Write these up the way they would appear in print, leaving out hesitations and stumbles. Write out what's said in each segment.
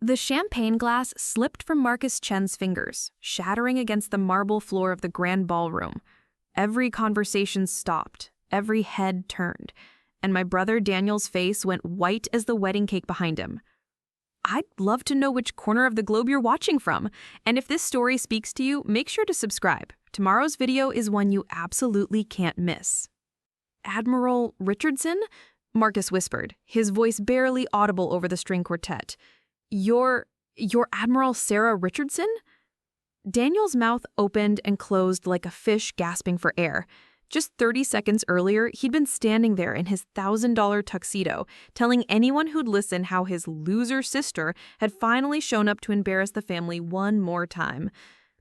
The champagne glass slipped from Marcus Chen's fingers, shattering against the marble floor of the grand ballroom. Every conversation stopped, every head turned, and my brother Daniel's face went white as the wedding cake behind him. I'd love to know which corner of the globe you're watching from, and if this story speaks to you, make sure to subscribe. Tomorrow's video is one you absolutely can't miss. Admiral Richardson? Marcus whispered, his voice barely audible over the string quartet. You're Admiral Sarah Richardson? Daniel's mouth opened and closed like a fish gasping for air. Just 30 seconds earlier, he'd been standing there in his $1,000 tuxedo, telling anyone who'd listen how his loser sister had finally shown up to embarrass the family one more time.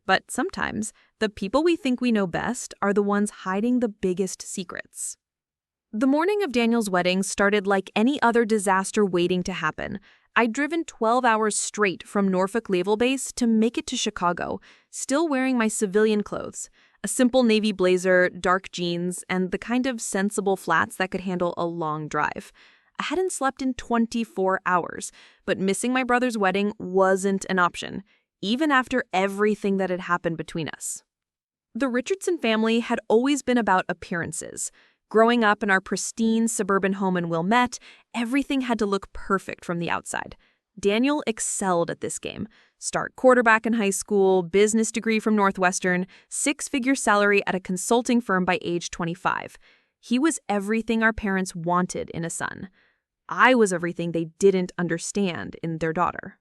But sometimes, the people we think we know best are the ones hiding the biggest secrets. The morning of Daniel's wedding started like any other disaster waiting to happen. I'd driven 12 hours straight from Norfolk Naval Base to make it to Chicago, still wearing my civilian clothes, a simple navy blazer, dark jeans, and the kind of sensible flats that could handle a long drive. I hadn't slept in 24 hours, but missing my brother's wedding wasn't an option, even after everything that had happened between us. The Richardson family had always been about appearances. Growing up in our pristine suburban home in Wilmette, everything had to look perfect from the outside. Daniel excelled at this game. Start quarterback in high school, business degree from Northwestern, six-figure salary at a consulting firm by age 25. He was everything our parents wanted in a son. I was everything they didn't understand in their daughter.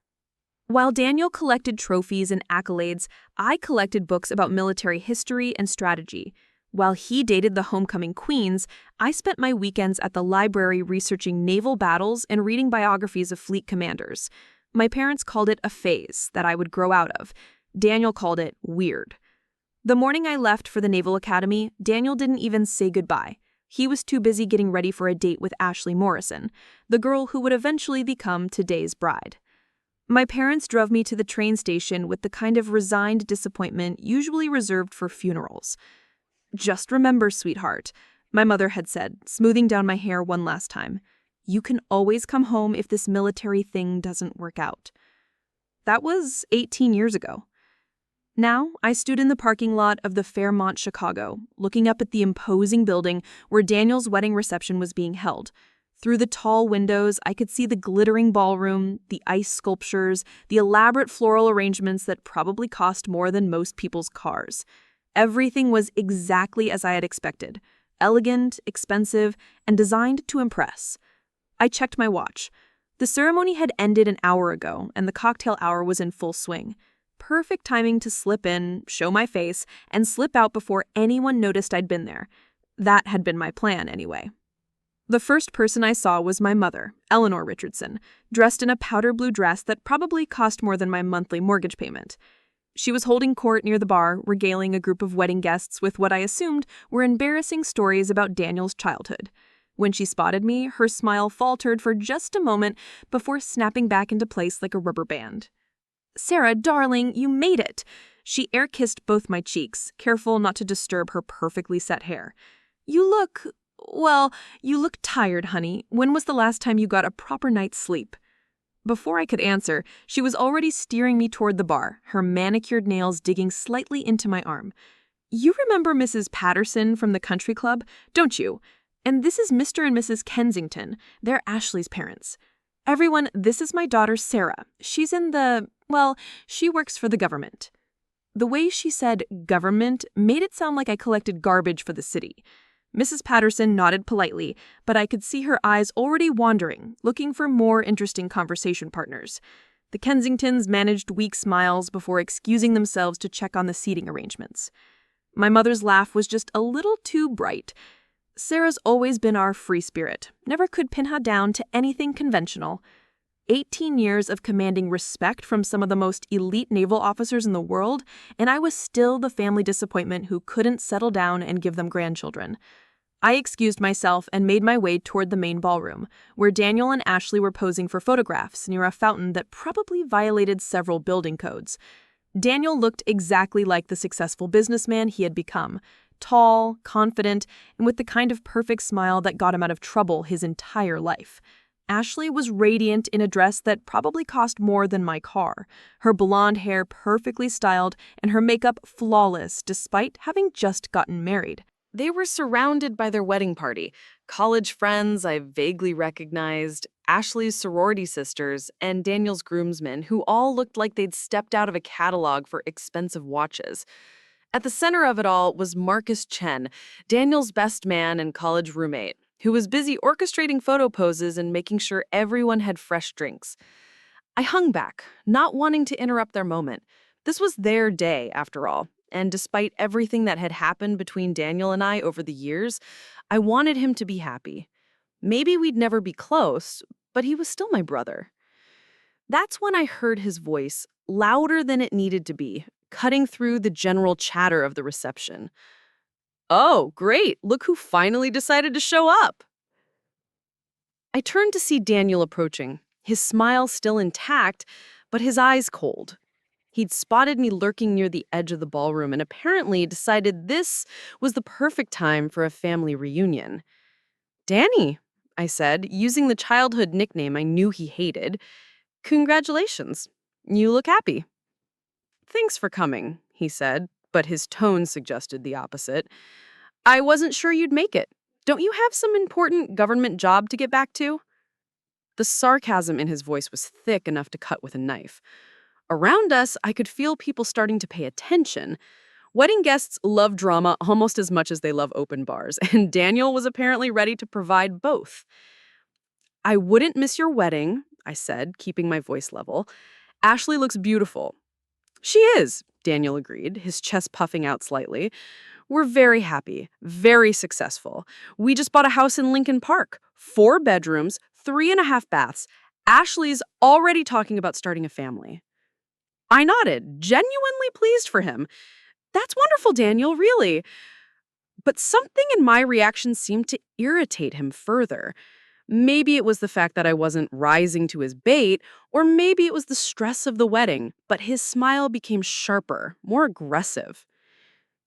While Daniel collected trophies and accolades, I collected books about military history and strategy. While he dated the homecoming queens, I spent my weekends at the library researching naval battles and reading biographies of fleet commanders. My parents called it a phase that I would grow out of. Daniel called it weird. The morning I left for the Naval Academy, Daniel didn't even say goodbye. He was too busy getting ready for a date with Ashley Morrison, the girl who would eventually become today's bride. My parents drove me to the train station with the kind of resigned disappointment usually reserved for funerals. "Just remember, sweetheart," my mother had said, smoothing down my hair one last time. "You can always come home if this military thing doesn't work out." That was 18 years ago. Now, I stood in the parking lot of the Fairmont Chicago, looking up at the imposing building where Daniel's wedding reception was being held. Through the tall windows, I could see the glittering ballroom, the ice sculptures, the elaborate floral arrangements that probably cost more than most people's cars. Everything was exactly as I had expected, elegant, expensive, and designed to impress. I checked my watch. The ceremony had ended an hour ago, and the cocktail hour was in full swing. Perfect timing to slip in, show my face, and slip out before anyone noticed I'd been there. That had been my plan, anyway. The first person I saw was my mother, Eleanor Richardson, dressed in a powder blue dress that probably cost more than my monthly mortgage payment. She was holding court near the bar, regaling a group of wedding guests with what I assumed were embarrassing stories about Daniel's childhood. When she spotted me, her smile faltered for just a moment before snapping back into place like a rubber band. "Sarah, darling, you made it!" She air-kissed both my cheeks, careful not to disturb her perfectly set hair. You look tired, honey. When was the last time you got a proper night's sleep?" Before I could answer, she was already steering me toward the bar, her manicured nails digging slightly into my arm. "You remember Mrs. Patterson from the country club, don't you? And this is Mr. and Mrs. Kensington. They're Ashley's parents. Everyone, this is my daughter Sarah. She's she works for the government." The way she said government made it sound like I collected garbage for the city. Mrs. Patterson nodded politely, but I could see her eyes already wandering, looking for more interesting conversation partners. The Kensingtons managed weak smiles before excusing themselves to check on the seating arrangements. My mother's laugh was just a little too bright. Sarah's always been our free spirit, never could pin her down to anything conventional. 18 years of commanding respect from some of the most elite naval officers in the world, and I was still the family disappointment who couldn't settle down and give them grandchildren. I excused myself and made my way toward the main ballroom, where Daniel and Ashley were posing for photographs near a fountain that probably violated several building codes. Daniel looked exactly like the successful businessman he had become, tall, confident, and with the kind of perfect smile that got him out of trouble his entire life. Ashley was radiant in a dress that probably cost more than my car, her blonde hair perfectly styled and her makeup flawless despite having just gotten married. They were surrounded by their wedding party, college friends I vaguely recognized, Ashley's sorority sisters, and Daniel's groomsmen, who all looked like they'd stepped out of a catalog for expensive watches. At the center of it all was Marcus Chen, Daniel's best man and college roommate, who was busy orchestrating photo poses and making sure everyone had fresh drinks. I hung back, not wanting to interrupt their moment. This was their day, after all, and despite everything that had happened between Daniel and I over the years, I wanted him to be happy. Maybe we'd never be close, but he was still my brother. That's when I heard his voice, louder than it needed to be, cutting through the general chatter of the reception. "Oh, great, look who finally decided to show up." I turned to see Daniel approaching, his smile still intact, but his eyes cold. He'd spotted me lurking near the edge of the ballroom and apparently decided this was the perfect time for a family reunion. "Danny," I said, using the childhood nickname I knew he hated. "Congratulations. You look happy." "Thanks for coming," he said, but his tone suggested the opposite. "I wasn't sure you'd make it. Don't you have some important government job to get back to?" The sarcasm in his voice was thick enough to cut with a knife. Around us, I could feel people starting to pay attention. Wedding guests love drama almost as much as they love open bars, and Daniel was apparently ready to provide both. "I wouldn't miss your wedding," I said, keeping my voice level. "Ashley looks beautiful." "She is," Daniel agreed, his chest puffing out slightly. "We're very happy, very successful. We just bought a house in Lincoln Park, 4 bedrooms, 3.5 baths. Ashley's already talking about starting a family." I nodded, genuinely pleased for him. "That's wonderful, Daniel, really." But something in my reaction seemed to irritate him further. Maybe it was the fact that I wasn't rising to his bait, or maybe it was the stress of the wedding, but his smile became sharper, more aggressive.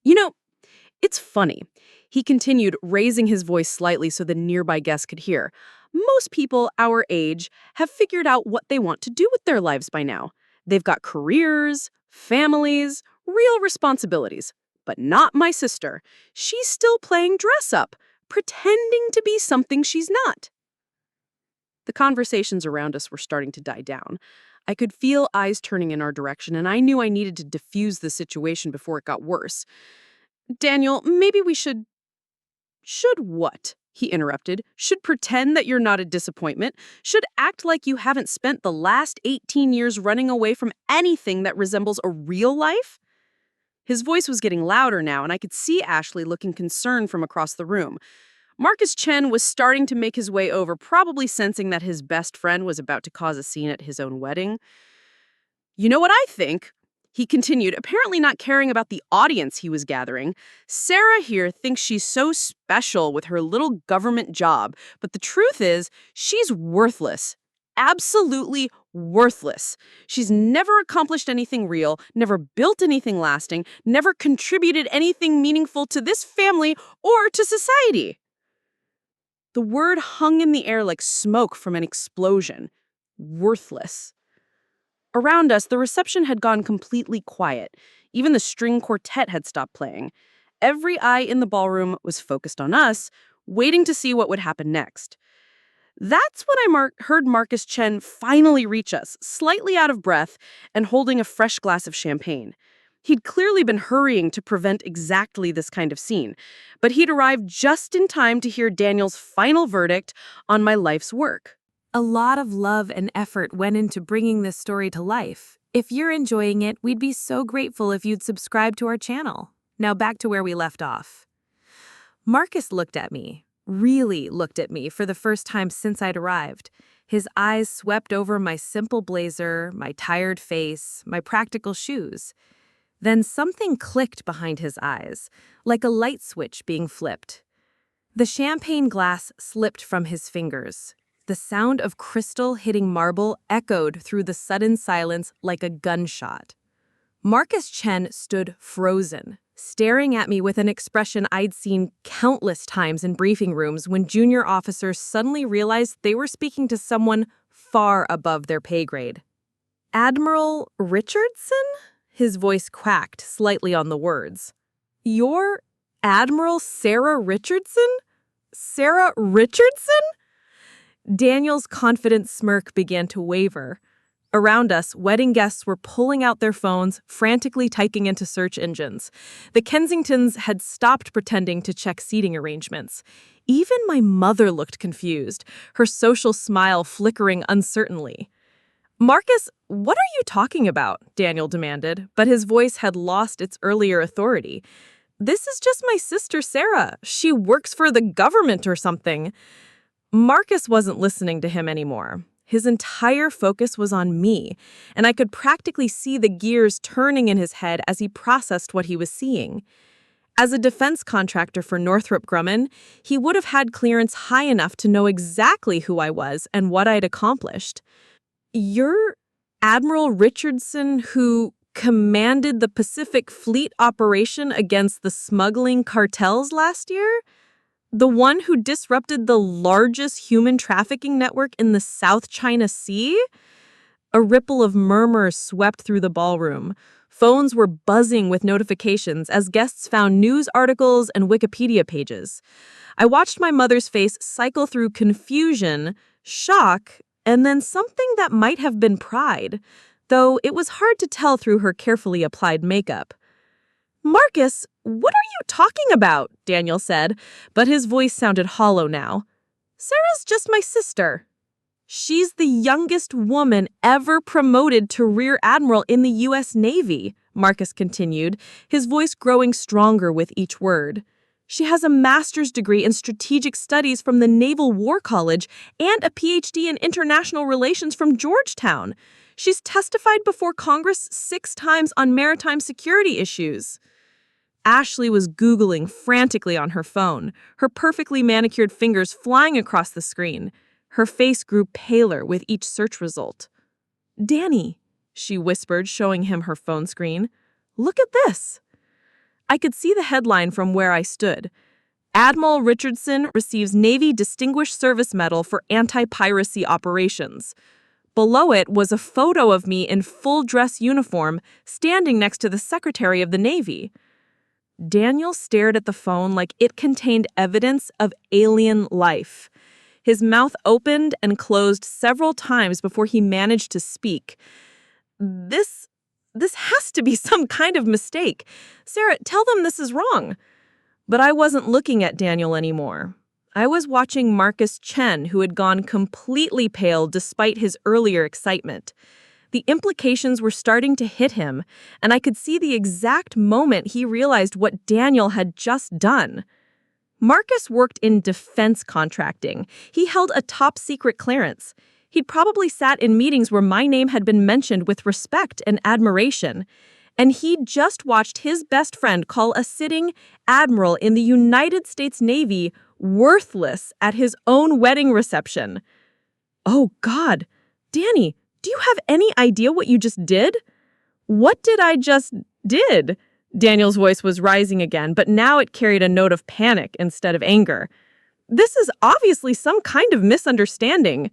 "You know, it's funny," he continued, raising his voice slightly so the nearby guests could hear. "Most people our age have figured out what they want to do with their lives by now. They've got careers, families, real responsibilities. But not my sister. She's still playing dress-up, pretending to be something she's not." The conversations around us were starting to die down. I could feel eyes turning in our direction, and I knew I needed to diffuse the situation before it got worse. "Daniel, maybe we should..." "Should what?" he interrupted. "Should pretend that you're not a disappointment? Should act like you haven't spent the last 18 years running away from anything that resembles a real life?" His voice was getting louder now, and I could see Ashley looking concerned from across the room. Marcus Chen was starting to make his way over, probably sensing that his best friend was about to cause a scene at his own wedding. "You know what I think?" he continued, apparently not caring about the audience he was gathering. "Sarah here thinks she's so special with her little government job, but the truth is, she's worthless. Absolutely worthless. She's never accomplished anything real, never built anything lasting, never contributed anything meaningful to this family or to society." The word hung in the air like smoke from an explosion. Worthless. Around us, the reception had gone completely quiet. Even the string quartet had stopped playing. Every eye in the ballroom was focused on us, waiting to see what would happen next. That's when I heard Marcus Chen finally reach us, slightly out of breath and holding a fresh glass of champagne. He'd clearly been hurrying to prevent exactly this kind of scene, but he'd arrived just in time to hear Daniel's final verdict on my life's work. A lot of love and effort went into bringing this story to life. If you're enjoying it, we'd be so grateful if you'd subscribe to our channel. Now back to where we left off. Marcus looked at me, really looked at me for the first time since I'd arrived. His eyes swept over my simple blazer, my tired face, my practical shoes. Then something clicked behind his eyes, like a light switch being flipped. The champagne glass slipped from his fingers. The sound of crystal hitting marble echoed through the sudden silence like a gunshot. Marcus Chen stood frozen, staring at me with an expression I'd seen countless times in briefing rooms when junior officers suddenly realized they were speaking to someone far above their pay grade. "Admiral Richardson?" His voice quacked slightly on the words. "You're Admiral Sarah Richardson? Sarah Richardson?" Daniel's confident smirk began to waver. Around us, wedding guests were pulling out their phones, frantically typing into search engines. The Kensingtons had stopped pretending to check seating arrangements. Even my mother looked confused, her social smile flickering uncertainly. "Marcus, what are you talking about?" Daniel demanded, but his voice had lost its earlier authority. "This is just my sister Sarah. She works for the government or something." Marcus wasn't listening to him anymore. His entire focus was on me, and I could practically see the gears turning in his head as he processed what he was seeing. As a defense contractor for Northrop Grumman, he would have had clearance high enough to know exactly who I was and what I'd accomplished. "You're Admiral Richardson who commanded the Pacific Fleet operation against the smuggling cartels last year? The one who disrupted the largest human trafficking network in the South China Sea?" A ripple of murmurs swept through the ballroom. Phones were buzzing with notifications as guests found news articles and Wikipedia pages. I watched my mother's face cycle through confusion, shock, and then something that might have been pride, though it was hard to tell through her carefully applied makeup. "Marcus, what are you talking about?" Daniel said, but his voice sounded hollow now. "Sarah's just my sister. She's the youngest woman ever promoted to Rear Admiral in the U.S. Navy," Marcus continued, his voice growing stronger with each word. "She has a master's degree in strategic studies from the Naval War College and a PhD in international relations from Georgetown. She's testified before Congress 6 times on maritime security issues." Ashley was Googling frantically on her phone, her perfectly manicured fingers flying across the screen. Her face grew paler with each search result. "Danny," she whispered, showing him her phone screen. "Look at this." I could see the headline from where I stood. "Admiral Richardson receives Navy Distinguished Service Medal for anti-piracy operations." Below it was a photo of me in full dress uniform, standing next to the Secretary of the Navy. Daniel stared at the phone like it contained evidence of alien life. His mouth opened and closed several times before he managed to speak. This has to be some kind of mistake. Sarah, tell them this is wrong." But I wasn't looking at Daniel anymore. I was watching Marcus Chen, who had gone completely pale despite his earlier excitement. The implications were starting to hit him, and I could see the exact moment he realized what Daniel had just done. Marcus worked in defense contracting. He held a top-secret clearance. He'd probably sat in meetings where my name had been mentioned with respect and admiration. And he'd just watched his best friend call a sitting admiral in the United States Navy worthless at his own wedding reception. "Oh, God. Danny, do you have any idea what you just did?" "What did I just did?" Daniel's voice was rising again, but now it carried a note of panic instead of anger. "This is obviously some kind of misunderstanding.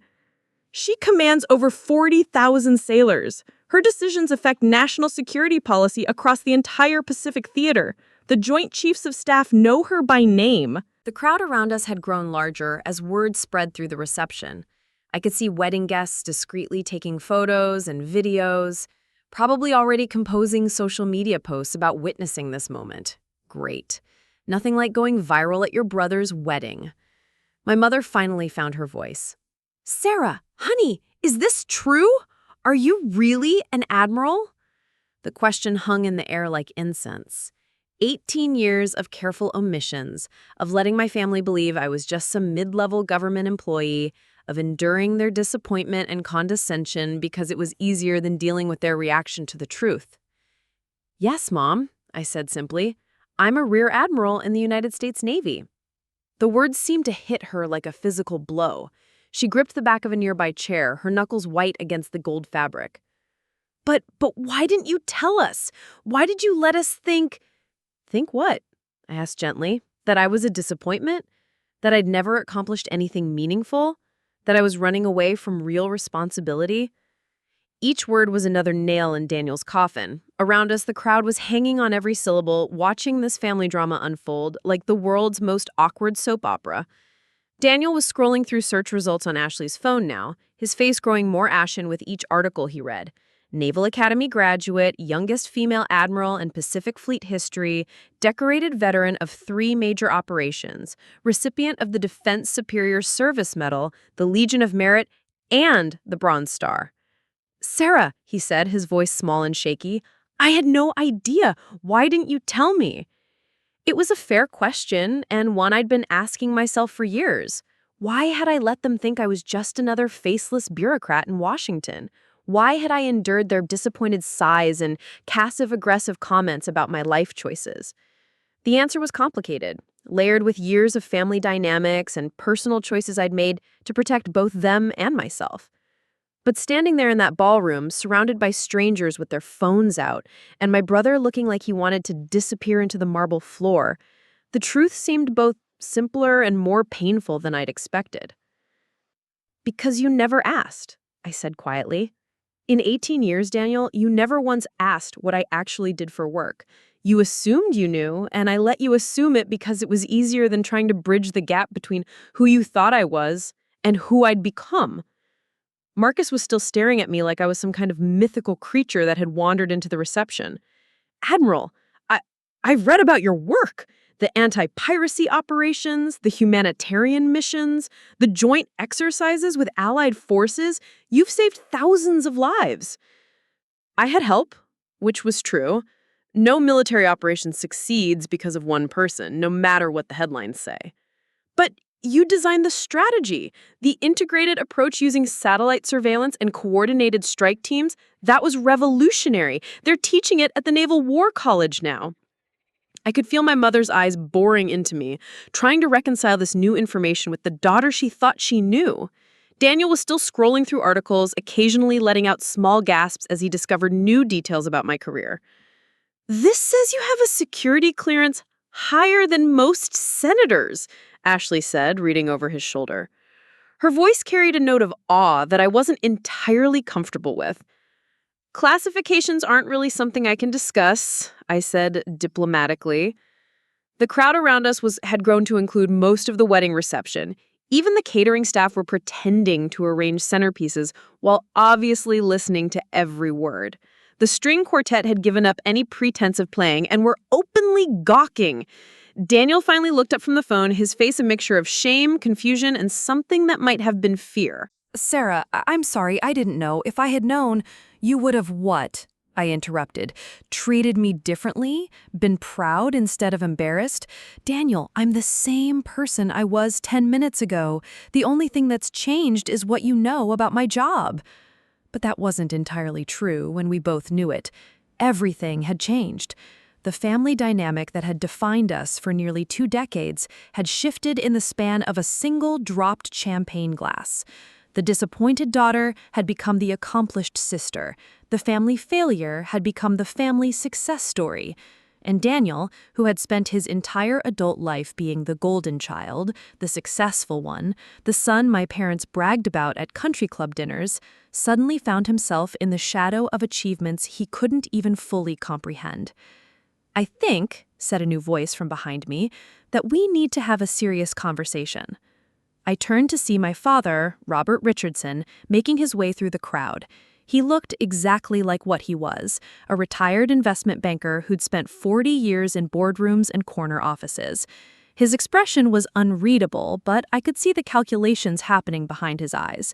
She commands over 40,000 sailors. Her decisions affect national security policy across the entire Pacific Theater. The Joint Chiefs of Staff know her by name." The crowd around us had grown larger as word spread through the reception. I could see wedding guests discreetly taking photos and videos, probably already composing social media posts about witnessing this moment. Great. Nothing like going viral at your brother's wedding. My mother finally found her voice. "Sarah, honey, is this true? Are you really an admiral?" The question hung in the air like incense. 18 years of careful omissions, of letting my family believe I was just some mid-level government employee, of enduring their disappointment and condescension because it was easier than dealing with their reaction to the truth. "Yes, Mom," I said simply. "I'm a Rear Admiral in the United States Navy." The words seemed to hit her like a physical blow. She gripped the back of a nearby chair, her knuckles white against the gold fabric. But why didn't you tell us? Why did you let us think—" Think what? I asked gently. That I was a disappointment? That I'd never accomplished anything meaningful? That I was running away from real responsibility? Each word was another nail in Daniel's coffin. Around us, the crowd was hanging on every syllable, watching this family drama unfold like the world's most awkward soap opera. Daniel was scrolling through search results on Ashley's phone now, his face growing more ashen with each article he read. Naval Academy graduate, youngest female admiral in Pacific Fleet history, decorated veteran of 3 major operations, recipient of the Defense Superior Service Medal, the Legion of Merit, and the Bronze Star. "Sarah," he said, his voice small and shaky, "I had no idea. Why didn't you tell me?" It was a fair question, and one I'd been asking myself for years. Why had I let them think I was just another faceless bureaucrat in Washington? Why had I endured their disappointed sighs and passive-aggressive comments about my life choices? The answer was complicated, layered with years of family dynamics and personal choices I'd made to protect both them and myself. But standing there in that ballroom, surrounded by strangers with their phones out, and my brother looking like he wanted to disappear into the marble floor, the truth seemed both simpler and more painful than I'd expected. "Because you never asked," I said quietly. "In 18 years, Daniel, you never once asked what I actually did for work. You assumed you knew, and I let you assume it because it was easier than trying to bridge the gap between who you thought I was and who I'd become." Marcus was still staring at me like I was some kind of mythical creature that had wandered into the reception. "Admiral, I've read about your work. The anti-piracy operations, the humanitarian missions, the joint exercises with allied forces. You've saved thousands of lives." I had help, which was true. No military operation succeeds because of one person, no matter what the headlines say. But you designed the strategy, the integrated approach using satellite surveillance and coordinated strike teams. That was revolutionary. They're teaching it at the Naval War College now. I could feel my mother's eyes boring into me, trying to reconcile this new information with the daughter she thought she knew. Daniel was still scrolling through articles, occasionally letting out small gasps as he discovered new details about my career. "This says you have a security clearance higher than most senators," Ashley said, reading over his shoulder. Her voice carried a note of awe that I wasn't entirely comfortable with. "Classifications aren't really something I can discuss," I said diplomatically. The crowd around us had grown to include most of the wedding reception. Even the catering staff were pretending to arrange centerpieces while obviously listening to every word. The string quartet had given up any pretense of playing and were openly gawking. Daniel finally looked up from the phone, his face a mixture of shame, confusion, and something that might have been fear. "Sarah, I'm sorry, I didn't know. If I had known, you would have what?" I interrupted. "Treated me differently? Been proud instead of embarrassed? Daniel, I'm the same person I was 10 minutes ago. The only thing that's changed is what you know about my job." But that wasn't entirely true when we both knew it. Everything had changed. The family dynamic that had defined us for nearly 2 decades had shifted in the span of a single dropped champagne glass. The disappointed daughter had become the accomplished sister. The family failure had become the family success story. And Daniel, who had spent his entire adult life being the golden child, the successful one, the son my parents bragged about at country club dinners, suddenly found himself in the shadow of achievements he couldn't even fully comprehend. "I think," said a new voice from behind me, "that we need to have a serious conversation." I turned to see my father, Robert Richardson, making his way through the crowd. He looked exactly like what he was, a retired investment banker who'd spent 40 years in boardrooms and corner offices. His expression was unreadable, but I could see the calculations happening behind his eyes.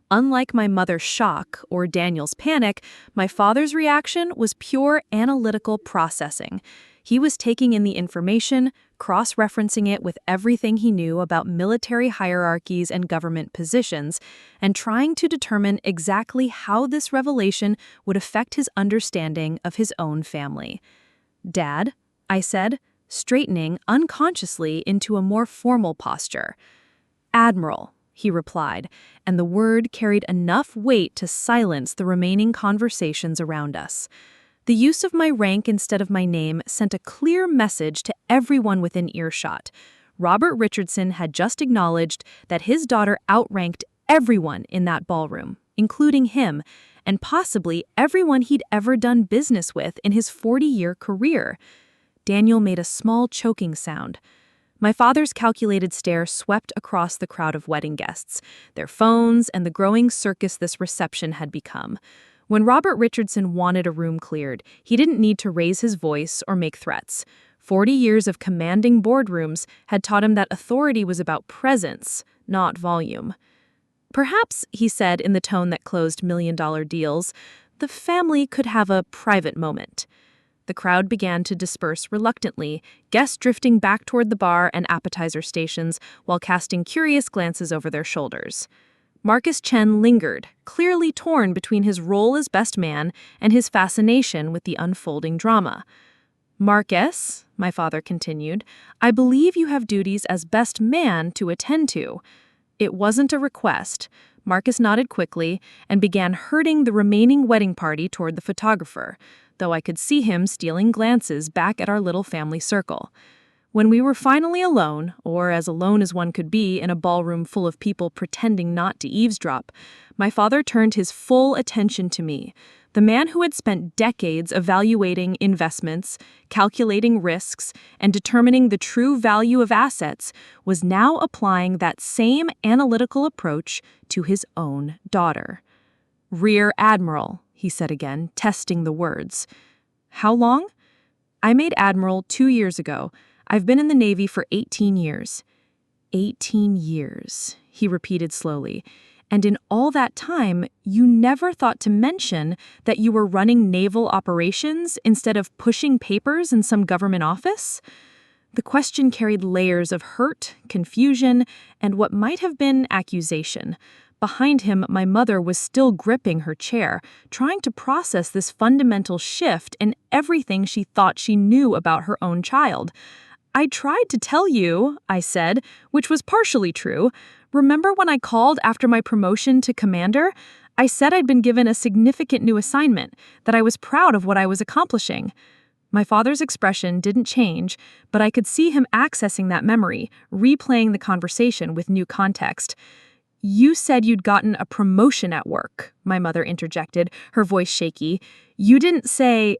Unlike my mother's shock or Daniel's panic, my father's reaction was pure analytical processing. He was taking in the information, cross-referencing it with everything he knew about military hierarchies and government positions, and trying to determine exactly how this revelation would affect his understanding of his own family. "Dad," I said, straightening unconsciously into a more formal posture. "Admiral," he replied, and the word carried enough weight to silence the remaining conversations around us. The use of my rank instead of my name sent a clear message to everyone within earshot. Robert Richardson had just acknowledged that his daughter outranked everyone in that ballroom, including him, and possibly everyone he'd ever done business with in his 40-year career. Daniel made a small choking sound. My father's calculated stare swept across the crowd of wedding guests, their phones, and the growing circus this reception had become. When Robert Richardson wanted a room cleared, he didn't need to raise his voice or make threats. 40 years of commanding boardrooms had taught him that authority was about presence, not volume. Perhaps, he said in the tone that closed million-dollar deals, the family could have a private moment. The crowd began to disperse reluctantly, guests drifting back toward the bar and appetizer stations while casting curious glances over their shoulders. Marcus Chen lingered, clearly torn between his role as best man and his fascination with the unfolding drama. "Marcus," my father continued, "I believe you have duties as best man to attend to." It wasn't a request. Marcus nodded quickly and began herding the remaining wedding party toward the photographer, though I could see him stealing glances back at our little family circle. When we were finally alone, or as alone as one could be in a ballroom full of people pretending not to eavesdrop, my father turned his full attention to me. The man who had spent decades evaluating investments, calculating risks, and determining the true value of assets was now applying that same analytical approach to his own daughter. "Rear Admiral," he said again, testing the words. "How long?" "I made Admiral 2 years ago. I've been in the Navy for 18 years. 18 years, he repeated slowly. And in all that time, you never thought to mention that you were running naval operations instead of pushing papers in some government office? The question carried layers of hurt, confusion, and what might have been accusation. Behind him, my mother was still gripping her chair, trying to process this fundamental shift in everything she thought she knew about her own child. "I tried to tell you," I said, which was partially true. "Remember when I called after my promotion to commander? I said I'd been given a significant new assignment, that I was proud of what I was accomplishing." My father's expression didn't change, but I could see him accessing that memory, replaying the conversation with new context. "You said you'd gotten a promotion at work," my mother interjected, her voice shaky. "You didn't say,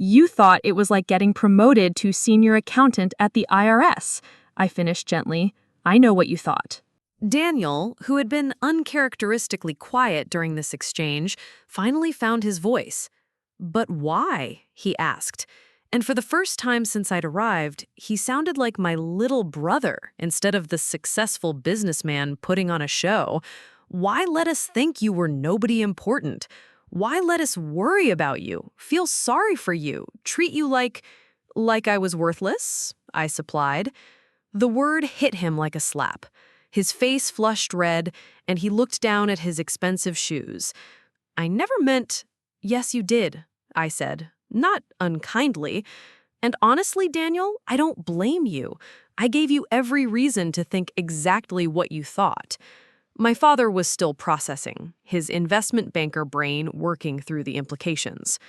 you thought it was like getting promoted to senior accountant at the IRS. I finished gently. "I know what you thought." Daniel, who had been uncharacteristically quiet during this exchange, finally found his voice. "But why?" he asked. And for the first time since I'd arrived, he sounded like my little brother instead of the successful businessman putting on a show. "Why let us think you were nobody important? Why let us worry about you, feel sorry for you, treat you like I was worthless?" I supplied. The word hit him like a slap. His face flushed red, and he looked down at his expensive shoes. "I never meant—" "Yes, you did," I said, not unkindly. "And honestly, Daniel, I don't blame you. I gave you every reason to think exactly what you thought." My father was still processing, his investment banker brain working through the implications.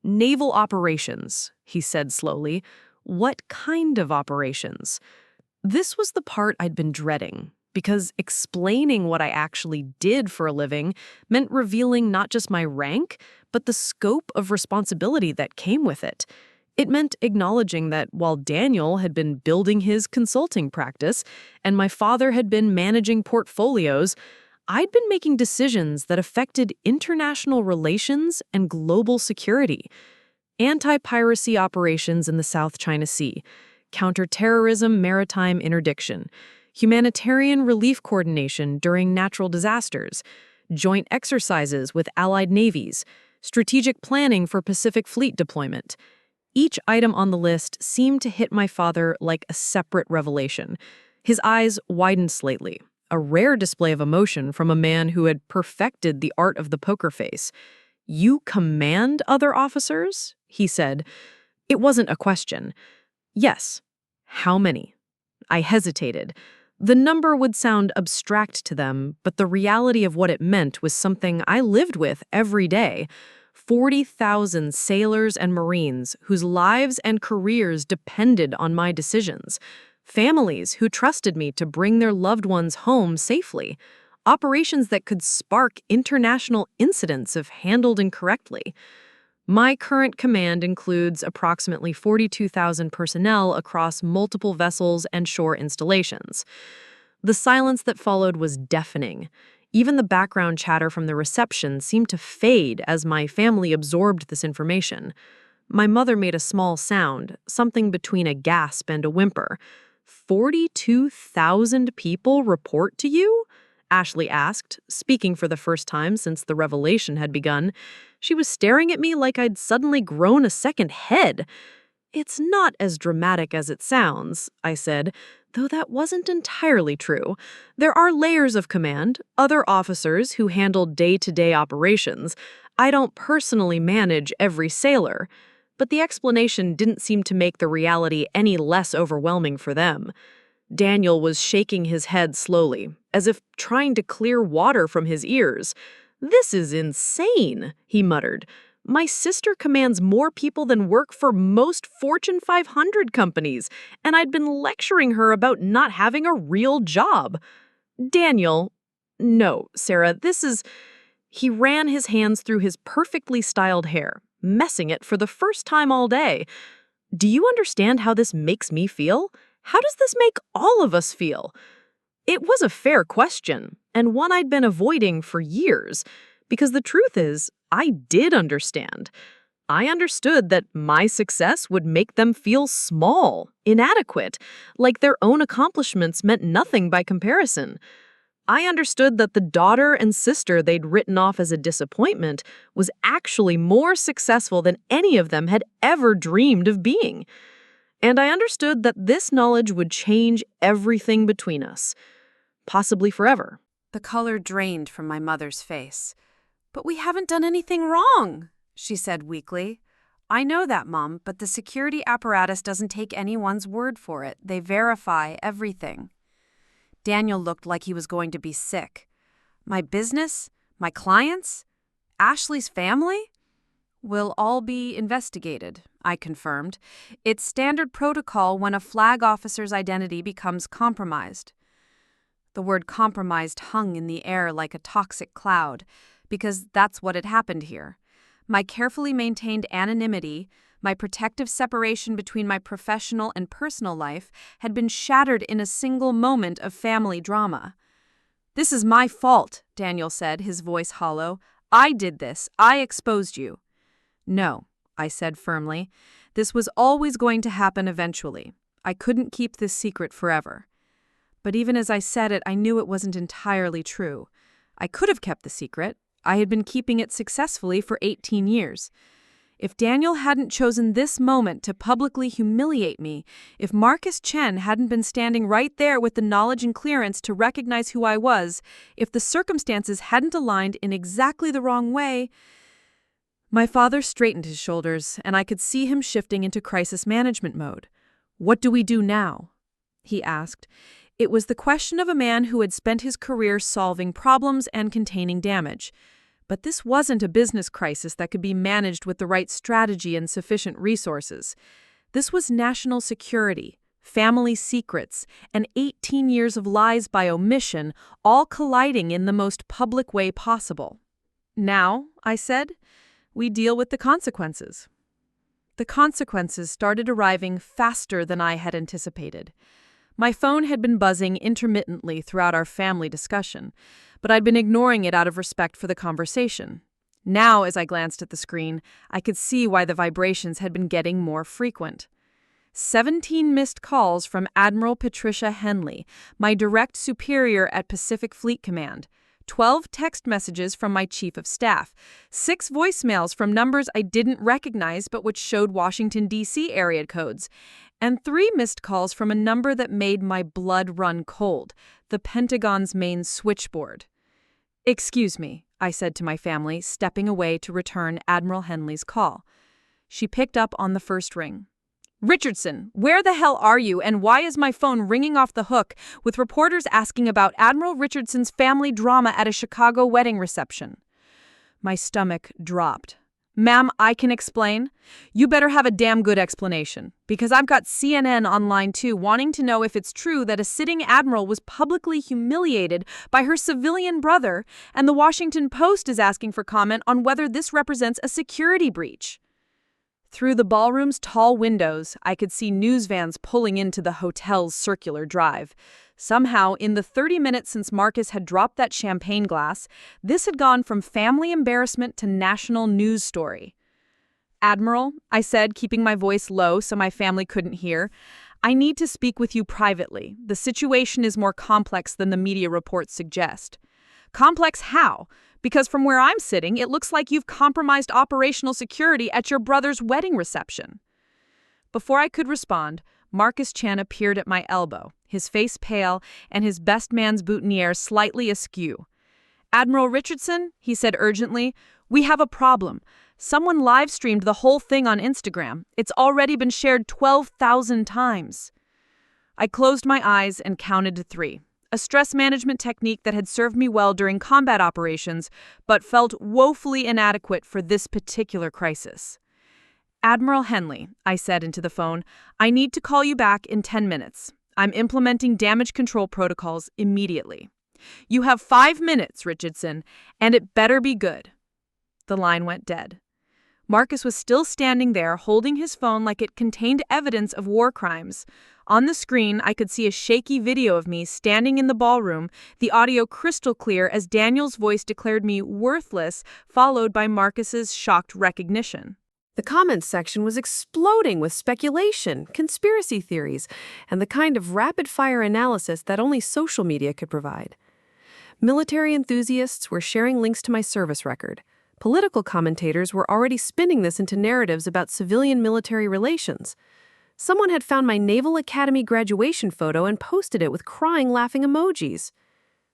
"Naval operations," he said slowly. "What kind of operations?" This was the part I'd been dreading, because explaining what I actually did for a living meant revealing not just my rank, but the scope of responsibility that came with it. It meant acknowledging that while Daniel had been building his consulting practice and my father had been managing portfolios, I'd been making decisions that affected international relations and global security. Anti-piracy operations in the South China Sea, counterterrorism maritime interdiction, humanitarian relief coordination during natural disasters, joint exercises with allied navies, strategic planning for Pacific Fleet deployment. Each item on the list seemed to hit my father like a separate revelation. His eyes widened slightly, a rare display of emotion from a man who had perfected the art of the poker face. "You command other officers?" he said. It wasn't a question. "Yes." "How many?" I hesitated. The number would sound abstract to them, but the reality of what it meant was something I lived with every day. 40,000 sailors and Marines whose lives and careers depended on my decisions. Families who trusted me to bring their loved ones home safely. Operations that could spark international incidents if handled incorrectly. My current command includes approximately 42,000 personnel across multiple vessels and shore installations. The silence that followed was deafening. Even the background chatter from the reception seemed to fade as my family absorbed this information. My mother made a small sound, something between a gasp and a whimper. 42,000 people report to you? Ashley asked, speaking for the first time since the revelation had begun. She was staring at me like I'd suddenly grown a second head. It's not as dramatic as it sounds, I said, though that wasn't entirely true. There are layers of command, other officers who handle day-to-day operations. I don't personally manage every sailor. But the explanation didn't seem to make the reality any less overwhelming for them. Daniel was shaking his head slowly, as if trying to clear water from his ears. "This is insane," he muttered. "My sister commands more people than work for most Fortune 500 companies, and I'd been lecturing her about not having a real job." "Daniel, no, Sarah, this is..." He ran his hands through his perfectly styled hair, messing it for the first time all day. "Do you understand how this makes me feel? How does this make all of us feel?" It was a fair question, and one I'd been avoiding for years, because the truth is, I did understand. I understood that my success would make them feel small, inadequate, like their own accomplishments meant nothing by comparison. I understood that the daughter and sister they'd written off as a disappointment was actually more successful than any of them had ever dreamed of being. And I understood that this knowledge would change everything between us, possibly forever. The color drained from my mother's face. "But we haven't done anything wrong," she said weakly. "I know that, Mom, but the security apparatus doesn't take anyone's word for it. They verify everything." Daniel looked like he was going to be sick. "My business? My clients? Ashley's family?" "Will all be investigated," I confirmed. "It's standard protocol when a flag officer's identity becomes compromised." The word compromised hung in the air like a toxic cloud, because that's what had happened here. My carefully maintained anonymity, my protective separation between my professional and personal life, had been shattered in a single moment of family drama. "This is my fault," Daniel said, his voice hollow. "I did this. I exposed you." "No," I said firmly. "This was always going to happen eventually. I couldn't keep this secret forever." But even as I said it, I knew it wasn't entirely true. I could have kept the secret. I had been keeping it successfully for 18 years. If Daniel hadn't chosen this moment to publicly humiliate me, if Marcus Chen hadn't been standing right there with the knowledge and clearance to recognize who I was, if the circumstances hadn't aligned in exactly the wrong way... My father straightened his shoulders, and I could see him shifting into crisis management mode. "What do we do now?" he asked. It was the question of a man who had spent his career solving problems and containing damage. But this wasn't a business crisis that could be managed with the right strategy and sufficient resources. This was national security, family secrets, and 18 years of lies by omission, all colliding in the most public way possible. "Now," I said, "we deal with the consequences." The consequences started arriving faster than I had anticipated. My phone had been buzzing intermittently throughout our family discussion, but I'd been ignoring it out of respect for the conversation. Now, as I glanced at the screen, I could see why the vibrations had been getting more frequent. 17 missed calls from Admiral Patricia Henley, my direct superior at Pacific Fleet Command. 12 text messages from my Chief of Staff, 6 voicemails from numbers I didn't recognize but which showed Washington, D.C. area codes, and 3 missed calls from a number that made my blood run cold, the Pentagon's main switchboard. "Excuse me," I said to my family, stepping away to return Admiral Henley's call. She picked up on the first ring. Richardson, where the hell are you, and why is my phone ringing off the hook with reporters asking about Admiral Richardson's family drama at a Chicago wedding reception? My stomach dropped. Ma'am, I can explain. You better have a damn good explanation, because I've got CNN online too, wanting to know if it's true that a sitting admiral was publicly humiliated by her civilian brother, and the Washington Post is asking for comment on whether this represents a security breach. Through the ballroom's tall windows, I could see news vans pulling into the hotel's circular drive. Somehow, in the 30 minutes since Marcus had dropped that champagne glass, this had gone from family embarrassment to national news story. Admiral, I said, keeping my voice low so my family couldn't hear, I need to speak with you privately. The situation is more complex than the media reports suggest. Complex how? Because from where I'm sitting, it looks like you've compromised operational security at your brother's wedding reception. Before I could respond, Marcus Chan appeared at my elbow, his face pale and his best man's boutonniere slightly askew. Admiral Richardson, he said urgently, we have a problem. Someone live-streamed the whole thing on Instagram. It's already been shared 12,000 times. I closed my eyes and counted to 3. A stress management technique that had served me well during combat operations, but felt woefully inadequate for this particular crisis. Admiral Henley, I said into the phone, I need to call you back in 10 minutes. I'm implementing damage control protocols immediately. You have 5 minutes, Richardson, and it better be good. The line went dead. Marcus was still standing there, holding his phone like it contained evidence of war crimes. On the screen, I could see a shaky video of me standing in the ballroom, the audio crystal clear as Daniel's voice declared me worthless, followed by Marcus's shocked recognition. The comments section was exploding with speculation, conspiracy theories, and the kind of rapid-fire analysis that only social media could provide. Military enthusiasts were sharing links to my service record. Political commentators were already spinning this into narratives about civilian-military relations. Someone had found my Naval Academy graduation photo and posted it with crying, laughing emojis.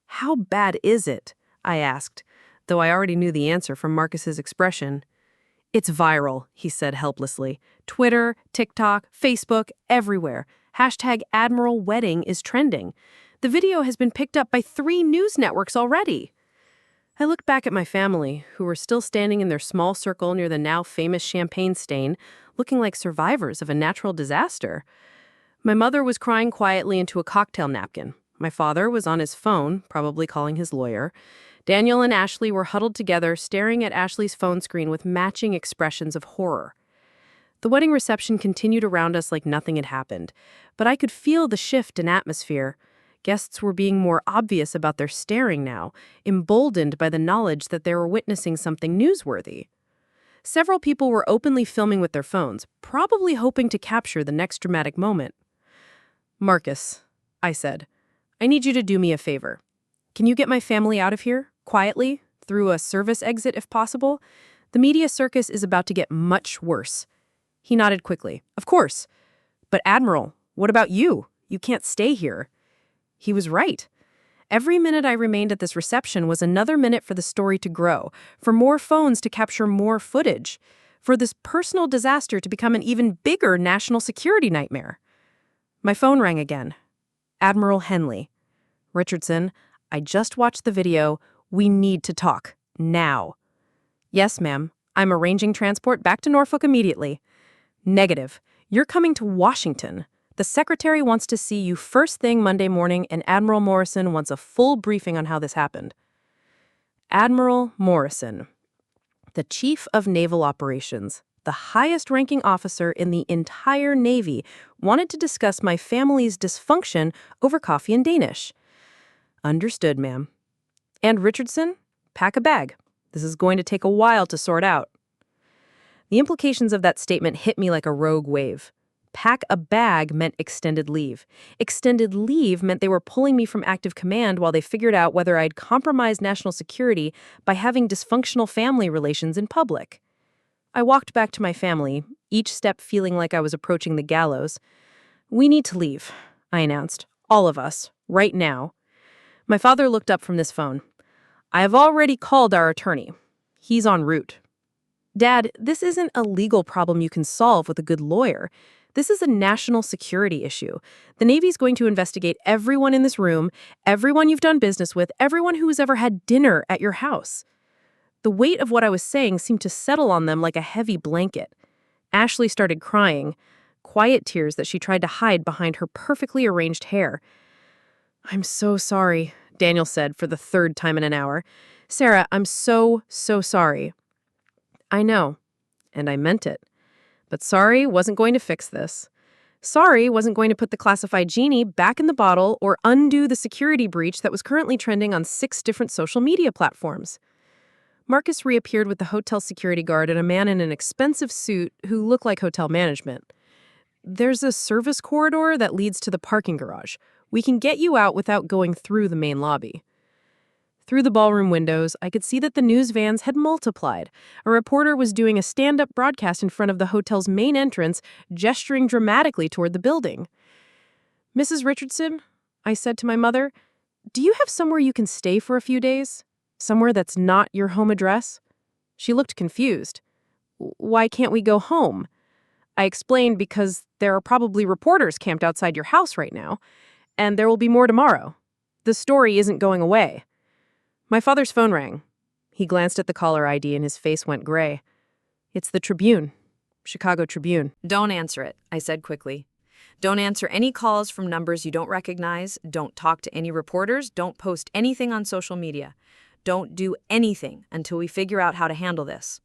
How bad is it? I asked, though I already knew the answer from Marcus's expression. It's viral, he said helplessly. Twitter, TikTok, Facebook, everywhere. #Admiral Wedding is trending. The video has been picked up by 3 news networks already. I looked back at my family, who were still standing in their small circle near the now famous champagne stain, looking like survivors of a natural disaster. My mother was crying quietly into a cocktail napkin. My father was on his phone, probably calling his lawyer. Daniel and Ashley were huddled together, staring at Ashley's phone screen with matching expressions of horror. The wedding reception continued around us like nothing had happened, but I could feel the shift in atmosphere. Guests were being more obvious about their staring now, emboldened by the knowledge that they were witnessing something newsworthy. Several people were openly filming with their phones, probably hoping to capture the next dramatic moment. Marcus, I said, I need you to do me a favor. Can you get my family out of here, quietly, through a service exit if possible? The media circus is about to get much worse. He nodded quickly. Of course. But Admiral, what about you? You can't stay here. He was right. Every minute I remained at this reception was another minute for the story to grow, for more phones to capture more footage, for this personal disaster to become an even bigger national security nightmare. My phone rang again. Admiral Henley. Richardson, I just watched the video. We need to talk. Now. Yes, ma'am. I'm arranging transport back to Norfolk immediately. Negative. You're coming to Washington. The secretary wants to see you first thing Monday morning, and Admiral Morrison wants a full briefing on how this happened. Admiral Morrison, the Chief of Naval Operations, the highest-ranking officer in the entire Navy, wanted to discuss my family's dysfunction over coffee and Danish. Understood, ma'am. And Richardson, pack a bag. This is going to take a while to sort out. The implications of that statement hit me like a rogue wave. Pack a bag meant extended leave. Extended leave meant they were pulling me from active command while they figured out whether I'd compromised national security by having dysfunctional family relations in public. I walked back to my family, each step feeling like I was approaching the gallows. We need to leave, I announced. All of us, right now. My father looked up from this phone. I have already called our attorney. He's en route. Dad, this isn't a legal problem you can solve with a good lawyer. This is a national security issue. The Navy's going to investigate everyone in this room, everyone you've done business with, everyone who's ever had dinner at your house. The weight of what I was saying seemed to settle on them like a heavy blanket. Ashley started crying, quiet tears that she tried to hide behind her perfectly arranged hair. "I'm so sorry," Daniel said for the third time in an hour. "Sarah, I'm so sorry." "I know, and I meant it. But sorry wasn't going to fix this. Sorry wasn't going to put the classified genie back in the bottle or undo the security breach that was currently trending on 6 different social media platforms." Marcus reappeared with the hotel security guard and a man in an expensive suit who looked like hotel management. "There's a service corridor that leads to the parking garage. We can get you out without going through the main lobby." Through the ballroom windows, I could see that the news vans had multiplied. A reporter was doing a stand-up broadcast in front of the hotel's main entrance, gesturing dramatically toward the building. "Mrs. Richardson," I said to my mother, "do you have somewhere you can stay for a few days? Somewhere that's not your home address?" She looked confused. "Why can't we go home?" I explained because there are probably reporters camped outside your house right now, and there will be more tomorrow. The story isn't going away. My father's phone rang. He glanced at the caller ID and his face went gray. "It's the Tribune, Chicago Tribune." "Don't answer it," I said quickly. "Don't answer any calls from numbers you don't recognize. Don't talk to any reporters. Don't post anything on social media. Don't do anything until we figure out how to handle this."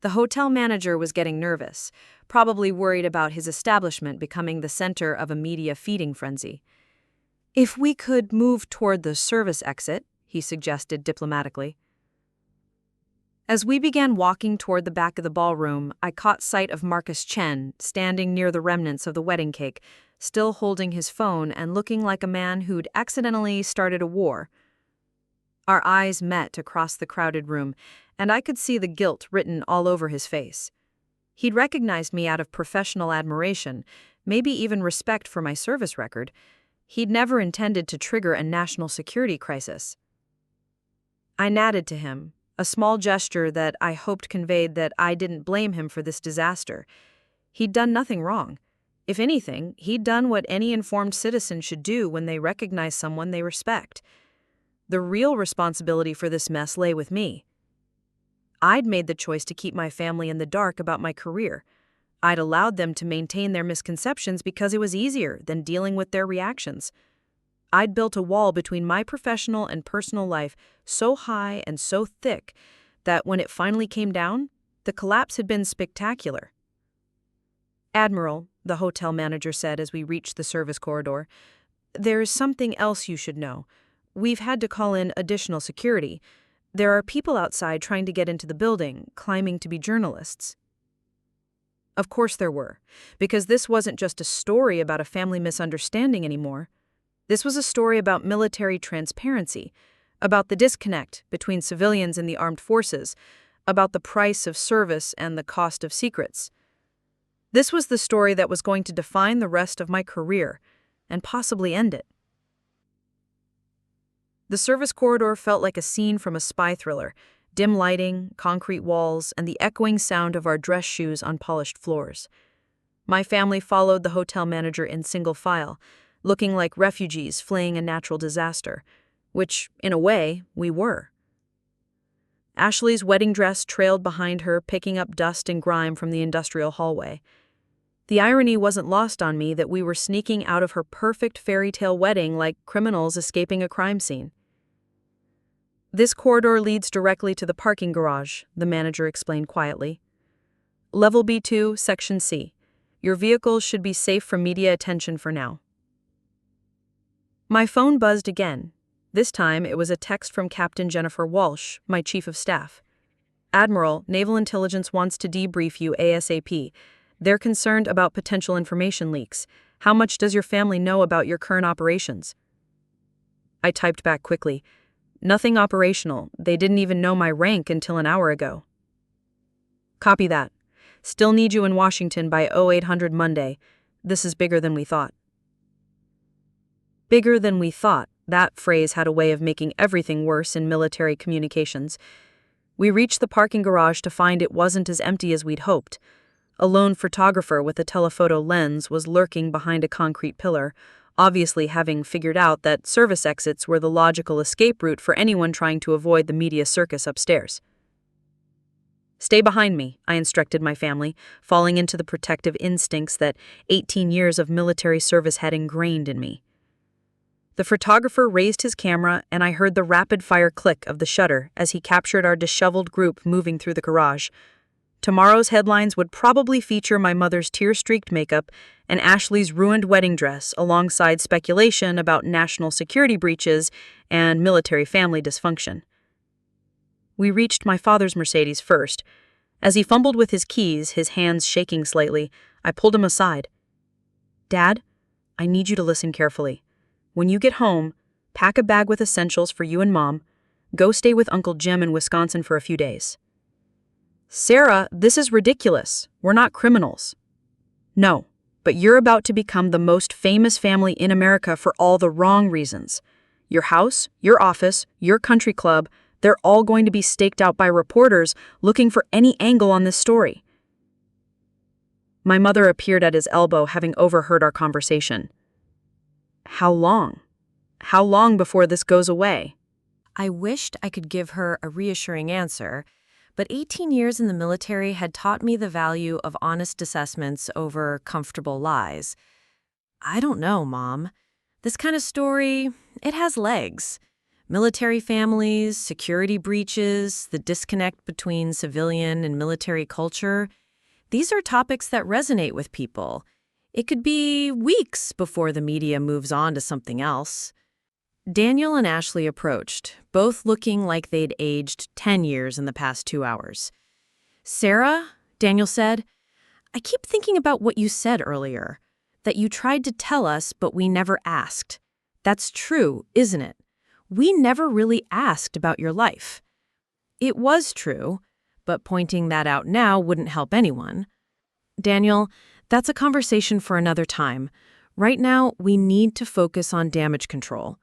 The hotel manager was getting nervous, probably worried about his establishment becoming the center of a media feeding frenzy. "If we could move toward the service exit," he suggested diplomatically. As we began walking toward the back of the ballroom, I caught sight of Marcus Chen standing near the remnants of the wedding cake, still holding his phone and looking like a man who'd accidentally started a war. Our eyes met across the crowded room, and I could see the guilt written all over his face. He'd recognized me out of professional admiration, maybe even respect for my service record. He'd never intended to trigger a national security crisis. I nodded to him, a small gesture that I hoped conveyed that I didn't blame him for this disaster. He'd done nothing wrong. If anything, he'd done what any informed citizen should do when they recognize someone they respect. The real responsibility for this mess lay with me. I'd made the choice to keep my family in the dark about my career. I'd allowed them to maintain their misconceptions because it was easier than dealing with their reactions. I'd built a wall between my professional and personal life so high and so thick that when it finally came down, the collapse had been spectacular. "Admiral," the hotel manager said as we reached the service corridor, "there is something else you should know. We've had to call in additional security. There are people outside trying to get into the building, claiming to be journalists." Of course there were, because this wasn't just a story about a family misunderstanding anymore. This was a story about military transparency, about the disconnect between civilians and the armed forces, about the price of service and the cost of secrets. This was the story that was going to define the rest of my career, and possibly end it. The service corridor felt like a scene from a spy thriller, dim lighting, concrete walls, and the echoing sound of our dress shoes on polished floors. My family followed the hotel manager in single file, looking like refugees fleeing a natural disaster, which, in a way, we were. Ashley's wedding dress trailed behind her, picking up dust and grime from the industrial hallway. The irony wasn't lost on me that we were sneaking out of her perfect fairy tale wedding like criminals escaping a crime scene. "This corridor leads directly to the parking garage," the manager explained quietly. "Level B2, Section C. Your vehicles should be safe from media attention for now." My phone buzzed again. This time it was a text from Captain Jennifer Walsh, my chief of staff. "Admiral, Naval Intelligence wants to debrief you ASAP. They're concerned about potential information leaks. How much does your family know about your current operations?" I typed back quickly. "Nothing operational. They didn't even know my rank until an hour ago." "Copy that. Still need you in Washington by 0800 Monday. This is bigger than we thought." Bigger than we thought. That phrase had a way of making everything worse in military communications. We reached the parking garage to find it wasn't as empty as we'd hoped. A lone photographer with a telephoto lens was lurking behind a concrete pillar, obviously having figured out that service exits were the logical escape route for anyone trying to avoid the media circus upstairs. "Stay behind me," I instructed my family, falling into the protective instincts that 18 years of military service had ingrained in me. The photographer raised his camera, and I heard the rapid-fire click of the shutter as he captured our disheveled group moving through the garage. Tomorrow's headlines would probably feature my mother's tear-streaked makeup and Ashley's ruined wedding dress, alongside speculation about national security breaches and military family dysfunction. We reached my father's Mercedes first. As he fumbled with his keys, his hands shaking slightly, I pulled him aside. "Dad, I need you to listen carefully. When you get home, pack a bag with essentials for you and Mom. Go stay with Uncle Jim in Wisconsin for a few days." "Sarah, this is ridiculous. We're not criminals." "No, but you're about to become the most famous family in America for all the wrong reasons. Your house, your office, your country club, they're all going to be staked out by reporters looking for any angle on this story." My mother appeared at his elbow, having overheard our conversation. "How long? How long before this goes away?" I wished I could give her a reassuring answer, but 18 years in the military had taught me the value of honest assessments over comfortable lies. "I don't know, Mom. This kind of story, it has legs. Military families, security breaches, the disconnect between civilian and military culture, these are topics that resonate with people. It could be weeks before the media moves on to something else." Daniel and Ashley approached, both looking like they'd aged 10 years in the past 2 hours. "Sarah," Daniel said, "I keep thinking about what you said earlier, that you tried to tell us, but we never asked. That's true, isn't it? We never really asked about your life." It was true, but pointing that out now wouldn't help anyone. "Daniel, that's a conversation for another time. Right now, we need to focus on damage control."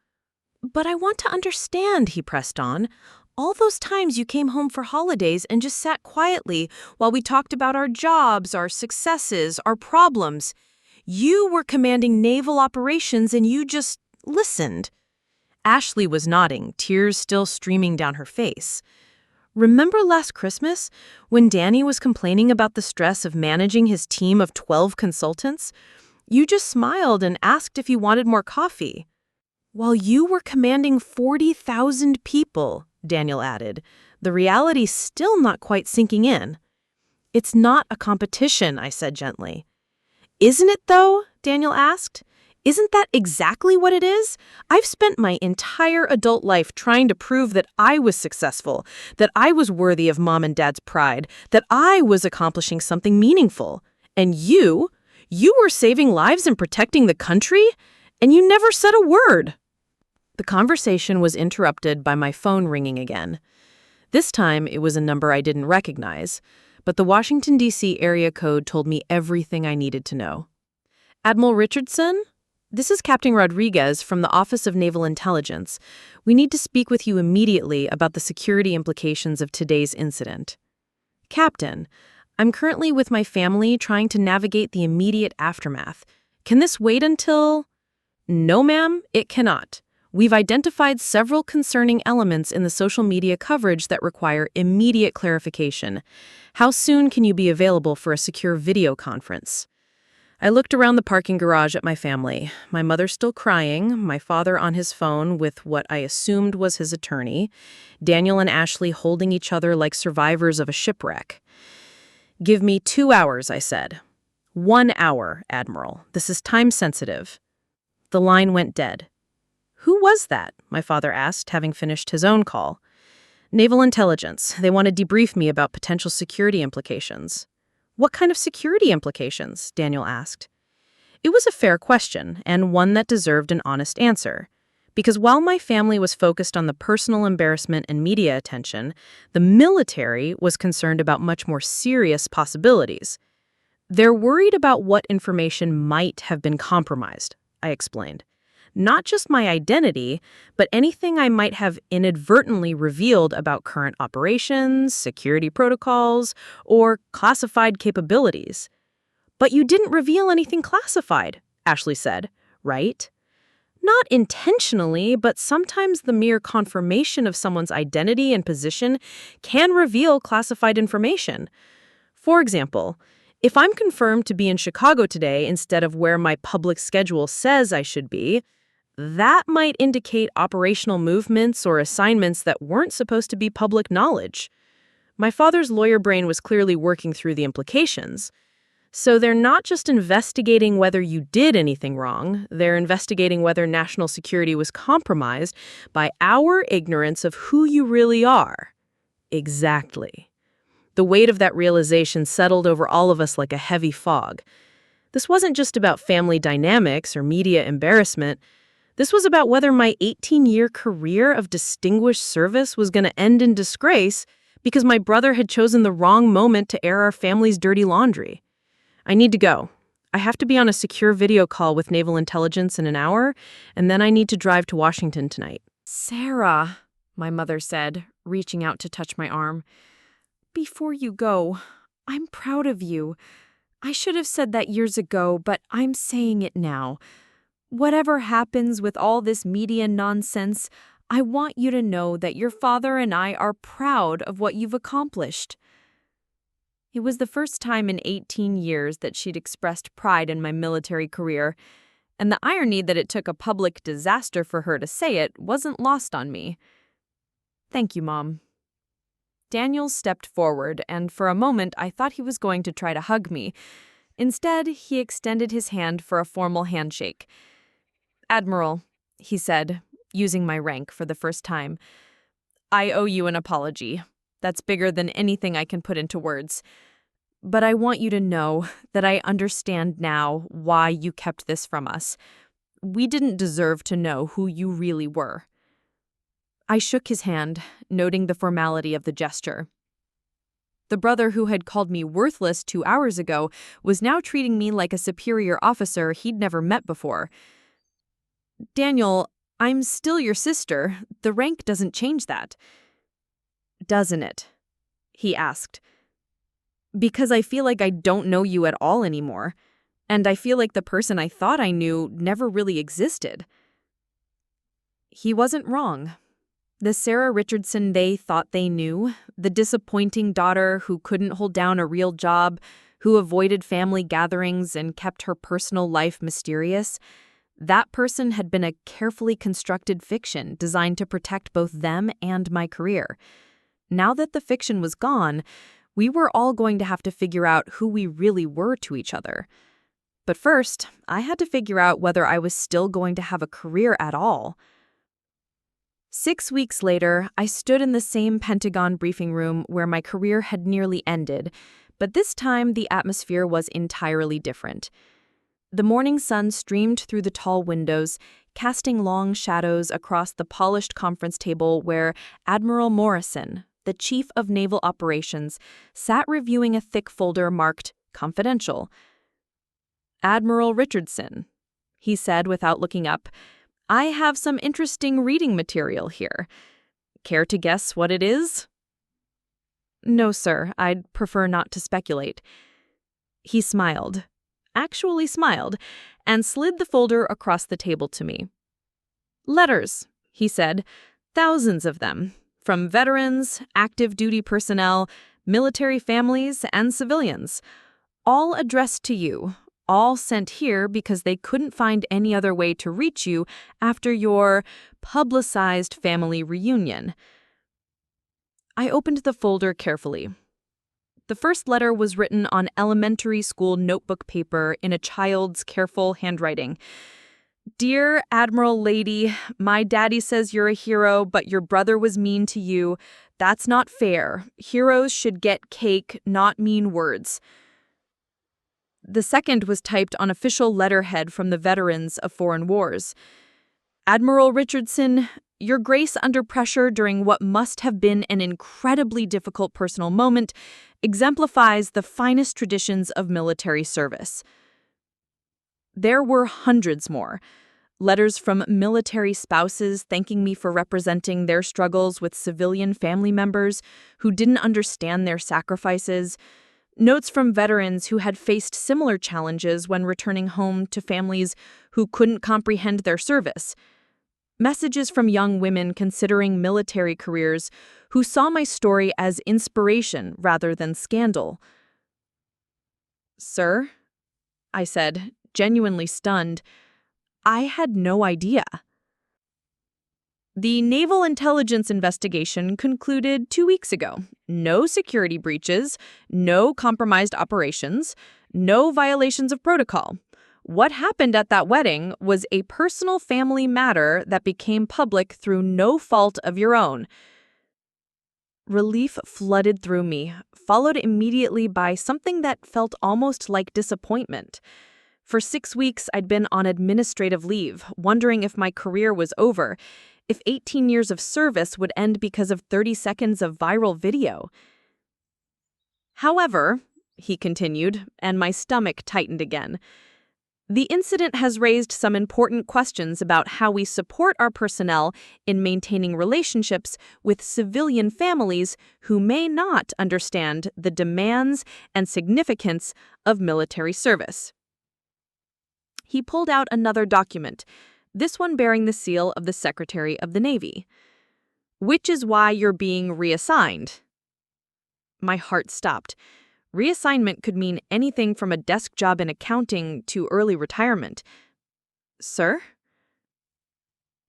"But I want to understand," he pressed on. "All those times you came home for holidays and just sat quietly while we talked about our jobs, our successes, our problems. You were commanding naval operations and you just listened." Ashley was nodding, tears still streaming down her face. "Remember last Christmas when Danny was complaining about the stress of managing his team of 12 consultants? You just smiled and asked if he wanted more coffee." "While you were commanding 40,000 people," Daniel added, the reality still not quite sinking in. "It's not a competition," I said gently. "Isn't it, though?" Daniel asked. "Isn't that exactly what it is? I've spent my entire adult life trying to prove that I was successful, that I was worthy of Mom and Dad's pride, that I was accomplishing something meaningful. And you were saving lives and protecting the country, and you never said a word." The conversation was interrupted by my phone ringing again. This time, it was a number I didn't recognize, but the Washington, D.C. area code told me everything I needed to know. "Admiral Richardson? This is Captain Rodriguez from the Office of Naval Intelligence. We need to speak with you immediately about the security implications of today's incident." "Captain, I'm currently with my family trying to navigate the immediate aftermath. Can this wait until—" "No, ma'am, it cannot. We've identified several concerning elements in the social media coverage that require immediate clarification. How soon can you be available for a secure video conference?" I looked around the parking garage at my family, my mother still crying, my father on his phone with what I assumed was his attorney, Daniel and Ashley holding each other like survivors of a shipwreck. "Give me 2 hours," I said. "1 hour, Admiral. This is time sensitive." The line went dead. "Who was that?" my father asked, having finished his own call. "Naval Intelligence. They want to debrief me about potential security implications." "What kind of security implications?" Daniel asked. It was a fair question, and one that deserved an honest answer. Because while my family was focused on the personal embarrassment and media attention, the military was concerned about much more serious possibilities. "They're worried about what information might have been compromised," I explained. not just my identity, but anything I might have inadvertently revealed about current operations, security protocols, or classified capabilities. "But you didn't reveal anything classified," Ashley said, "right?" Not intentionally, but sometimes the mere confirmation of someone's identity and position can reveal classified information. For example, if I'm confirmed to be in Chicago today instead of where my public schedule says I should be, that might indicate operational movements or assignments that weren't supposed to be public knowledge. My father's lawyer brain was clearly working through the implications. So they're not just investigating whether you did anything wrong, they're investigating whether national security was compromised by our ignorance of who you really are. Exactly. The weight of that realization settled over all of us like a heavy fog. This wasn't just about family dynamics or media embarrassment. This was about whether my 18-year career of distinguished service was going to end in disgrace because my brother had chosen the wrong moment to air our family's dirty laundry. I need to go. I have to be on a secure video call with Naval Intelligence in an hour, and then I need to drive to Washington tonight. "Sarah," my mother said, reaching out to touch my arm. "Before you go, I'm proud of you. I should have said that years ago, but I'm saying it now. Whatever happens with all this media nonsense, I want you to know that your father and I are proud of what you've accomplished." It was the first time in 18 years that she'd expressed pride in my military career, and the irony that it took a public disaster for her to say it wasn't lost on me. "Thank you, Mom." Daniel stepped forward, and for a moment I thought he was going to try to hug me. Instead, he extended his hand for a formal handshake. "Admiral," he said, using my rank for the first time, "I owe you an apology. That's bigger than anything I can put into words. But I want you to know that I understand now why you kept this from us. We didn't deserve to know who you really were." I shook his hand, noting the formality of the gesture. The brother who had called me worthless 2 hours ago was now treating me like a superior officer he'd never met before. "Daniel, I'm still your sister. The rank doesn't change that." "Doesn't it?" he asked. "Because I feel like I don't know you at all anymore, and I feel like the person I thought I knew never really existed." He wasn't wrong. The Sarah Richardson they thought they knew, the disappointing daughter who couldn't hold down a real job, who avoided family gatherings and kept her personal life mysterious, that person had been a carefully constructed fiction designed to protect both them and my career. Now that the fiction was gone, we were all going to have to figure out who we really were to each other. But first, I had to figure out whether I was still going to have a career at all. 6 weeks later, I stood in the same Pentagon briefing room where my career had nearly ended, but this time the atmosphere was entirely different. The morning sun streamed through the tall windows, casting long shadows across the polished conference table where Admiral Morrison, the Chief of Naval Operations, sat reviewing a thick folder marked Confidential. "Admiral Richardson," he said without looking up, "I have some interesting reading material here. Care to guess what it is?" "No, sir. I'd prefer not to speculate." He smiled, actually smiled, and slid the folder across the table to me. "Letters," he said, "thousands of them. From veterans, active duty personnel, military families, and civilians. All addressed to you, all sent here because they couldn't find any other way to reach you after your publicized family reunion." I opened the folder carefully. The first letter was written on elementary school notebook paper in a child's careful handwriting. "Dear Admiral Lady, my daddy says you're a hero, but your brother was mean to you. That's not fair. Heroes should get cake, not mean words." The second was typed on official letterhead from the veterans of foreign wars. "Admiral Richardson, your grace under pressure during what must have been an incredibly difficult personal moment exemplifies the finest traditions of military service." There were hundreds more. Letters from military spouses thanking me for representing their struggles with civilian family members who didn't understand their sacrifices. Notes from veterans who had faced similar challenges when returning home to families who couldn't comprehend their service. Messages from young women considering military careers who saw my story as inspiration rather than scandal. "Sir," I said, genuinely stunned, "I had no idea." The Naval Intelligence investigation concluded 2 weeks ago. No security breaches, no compromised operations, no violations of protocol. What happened at that wedding was a personal family matter that became public through no fault of your own. Relief flooded through me, followed immediately by something that felt almost like disappointment. For 6 weeks, I'd been on administrative leave, wondering if my career was over, if 18 years of service would end because of 30 seconds of viral video. However, he continued, and my stomach tightened again, the incident has raised some important questions about how we support our personnel in maintaining relationships with civilian families who may not understand the demands and significance of military service. He pulled out another document, this one bearing the seal of the Secretary of the Navy. "Which is why you're being reassigned." My heart stopped. Reassignment could mean anything from a desk job in accounting to early retirement. "Sir?"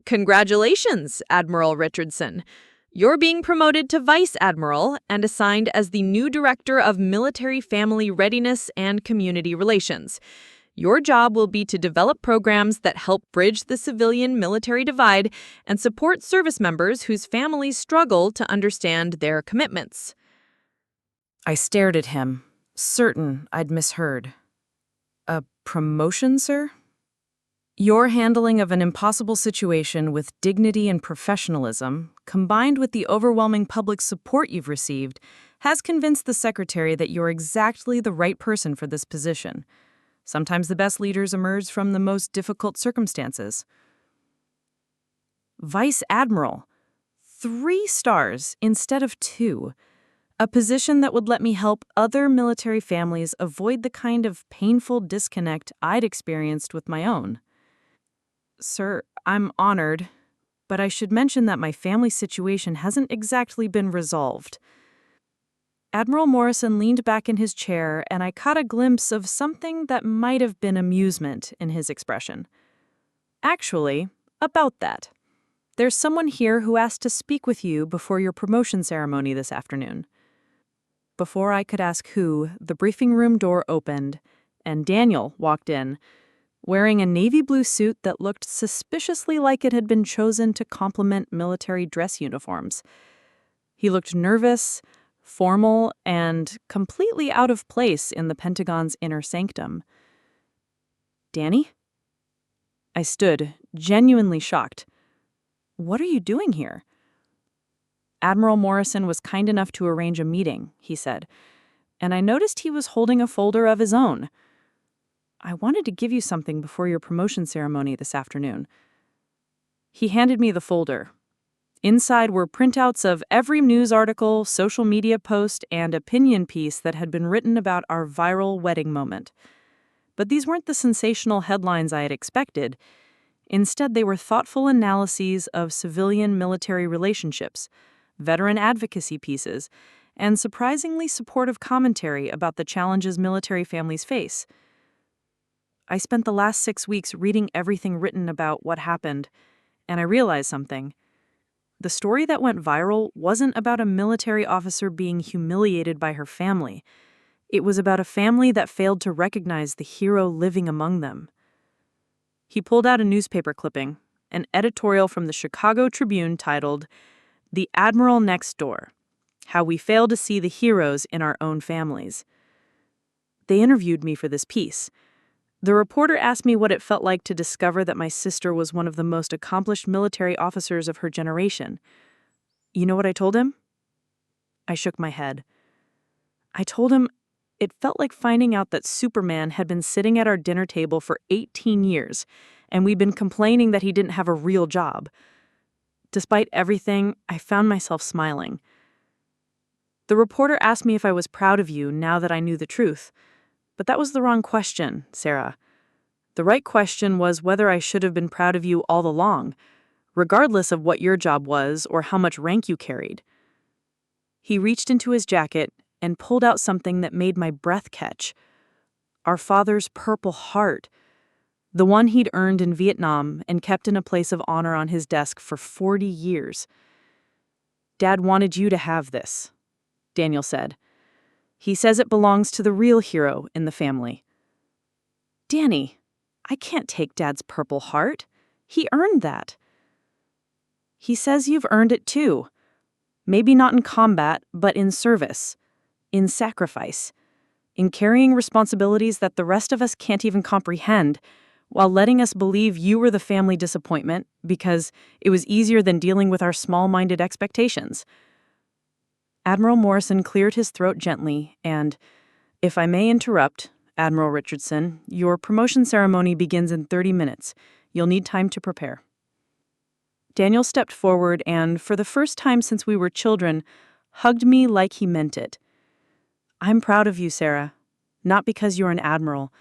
"Congratulations, Admiral Richardson. You're being promoted to Vice Admiral and assigned as the new Director of Military Family Readiness and Community Relations. Your job will be to develop programs that help bridge the civilian-military divide and support service members whose families struggle to understand their commitments." I stared at him, certain I'd misheard. "A promotion, sir?" "Your handling of an impossible situation with dignity and professionalism, combined with the overwhelming public support you've received, has convinced the Secretary that you're exactly the right person for this position. Sometimes the best leaders emerge from the most difficult circumstances." Vice Admiral. 3 stars instead of 2. A position that would let me help other military families avoid the kind of painful disconnect I'd experienced with my own. "Sir, I'm honored, but I should mention that my family situation hasn't exactly been resolved." Admiral Morrison leaned back in his chair, and I caught a glimpse of something that might have been amusement in his expression. "Actually, about that. There's someone here who asked to speak with you before your promotion ceremony this afternoon." Before I could ask who, the briefing room door opened, and Daniel walked in, wearing a navy blue suit that looked suspiciously like it had been chosen to complement military dress uniforms. He looked nervous, formal, and completely out of place in the Pentagon's inner sanctum. "Danny?" I stood, genuinely shocked. "What are you doing here?" "Admiral Morrison was kind enough to arrange a meeting," he said, "and I noticed he was holding a folder of his own. I wanted to give you something before your promotion ceremony this afternoon." He handed me the folder. Inside were printouts of every news article, social media post, and opinion piece that had been written about our viral wedding moment. But these weren't the sensational headlines I had expected. Instead, they were thoughtful analyses of civilian-military relationships, veteran advocacy pieces, and surprisingly supportive commentary about the challenges military families face. I spent the last 6 weeks reading everything written about what happened, and I realized something. The story that went viral wasn't about a military officer being humiliated by her family. It was about a family that failed to recognize the hero living among them. He pulled out a newspaper clipping, an editorial from the Chicago Tribune titled, "The Admiral Next Door: How We Fail to See the Heroes in Our Own Families." They interviewed me for this piece. The reporter asked me what it felt like to discover that my sister was one of the most accomplished military officers of her generation. You know what I told him? I shook my head. I told him it felt like finding out that Superman had been sitting at our dinner table for 18 years, and we'd been complaining that he didn't have a real job. Despite everything, I found myself smiling. The reporter asked me if I was proud of you now that I knew the truth. But that was the wrong question, Sarah. The right question was whether I should have been proud of you all along, regardless of what your job was or how much rank you carried. He reached into his jacket and pulled out something that made my breath catch. Our father's Purple Heart, the one he'd earned in Vietnam and kept in a place of honor on his desk for 40 years. Dad wanted you to have this, Daniel said. He says it belongs to the real hero in the family. Danny, I can't take Dad's Purple Heart. He earned that. He says you've earned it too. Maybe not in combat, but in service, in sacrifice, in carrying responsibilities that the rest of us can't even comprehend, while letting us believe you were the family disappointment because it was easier than dealing with our small-minded expectations. Admiral Morrison cleared his throat gently and, if I may interrupt, Admiral Richardson, your promotion ceremony begins in 30 minutes. You'll need time to prepare. Daniel stepped forward and, for the first time since we were children, hugged me like he meant it. I'm proud of you, Sarah, not because you're an admiral,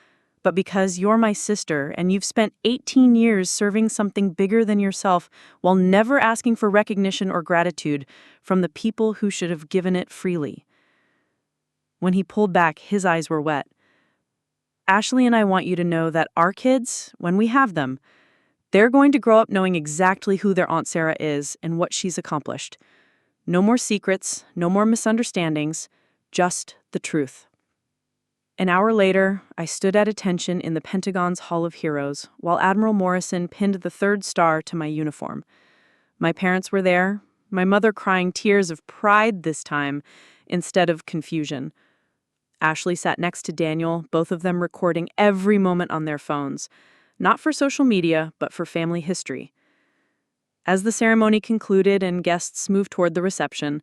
but because you're my sister and you've spent 18 years serving something bigger than yourself while never asking for recognition or gratitude from the people who should have given it freely. When he pulled back, his eyes were wet. Ashley and I want you to know that our kids, when we have them, they're going to grow up knowing exactly who their Aunt Sarah is and what she's accomplished. No more secrets, no more misunderstandings, just the truth. An hour later, I stood at attention in the Pentagon's Hall of Heroes while Admiral Morrison pinned the 3rd star to my uniform. My parents were there, my mother crying tears of pride this time instead of confusion. Ashley sat next to Daniel, both of them recording every moment on their phones, not for social media, but for family history. As the ceremony concluded and guests moved toward the reception,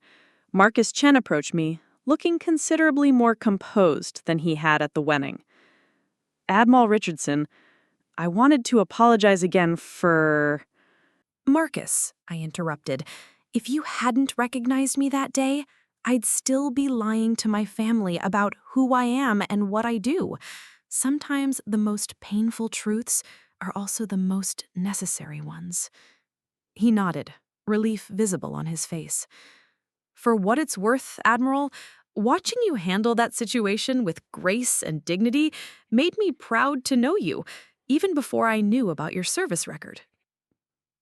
Marcus Chen approached me, looking considerably more composed than he had at the wedding. Admiral Richardson, I wanted to apologize again for... Marcus, I interrupted, if you hadn't recognized me that day, I'd still be lying to my family about who I am and what I do. Sometimes the most painful truths are also the most necessary ones. He nodded, relief visible on his face. For what it's worth, Admiral, watching you handle that situation with grace and dignity made me proud to know you, even before I knew about your service record.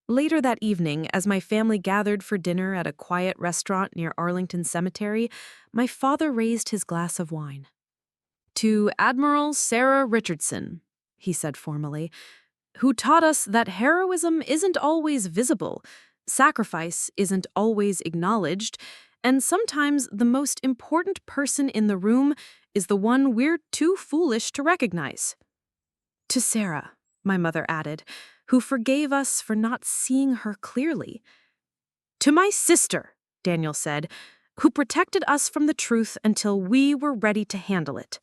Later that evening, as my family gathered for dinner at a quiet restaurant near Arlington Cemetery, my father raised his glass of wine. To Admiral Sarah Richardson, he said formally, who taught us that heroism isn't always visible, sacrifice isn't always acknowledged, and sometimes the most important person in the room is the one we're too foolish to recognize. To Sarah, my mother added, who forgave us for not seeing her clearly. To my sister, Daniel said, who protected us from the truth until we were ready to handle it.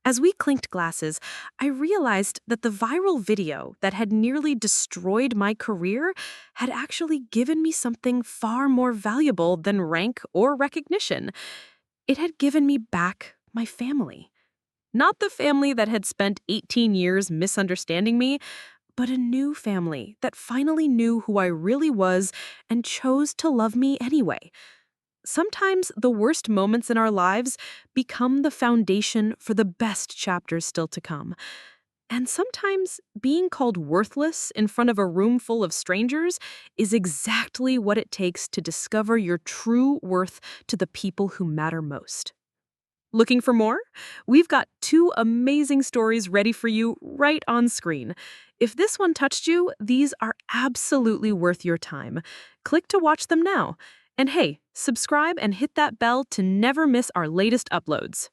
As we clinked glasses, I realized that the viral video that had nearly destroyed my career had actually given me something far more valuable than rank or recognition. It had given me back my family. Not the family that had spent 18 years misunderstanding me, but a new family that finally knew who I really was and chose to love me anyway. Sometimes the worst moments in our lives become the foundation for the best chapters still to come. And sometimes being called worthless in front of a room full of strangers is exactly what it takes to discover your true worth to the people who matter most. Looking for more? We've got 2 amazing stories ready for you right on screen. If this one touched you, these are absolutely worth your time. Click to watch them now. And hey, subscribe and hit that bell to never miss our latest uploads.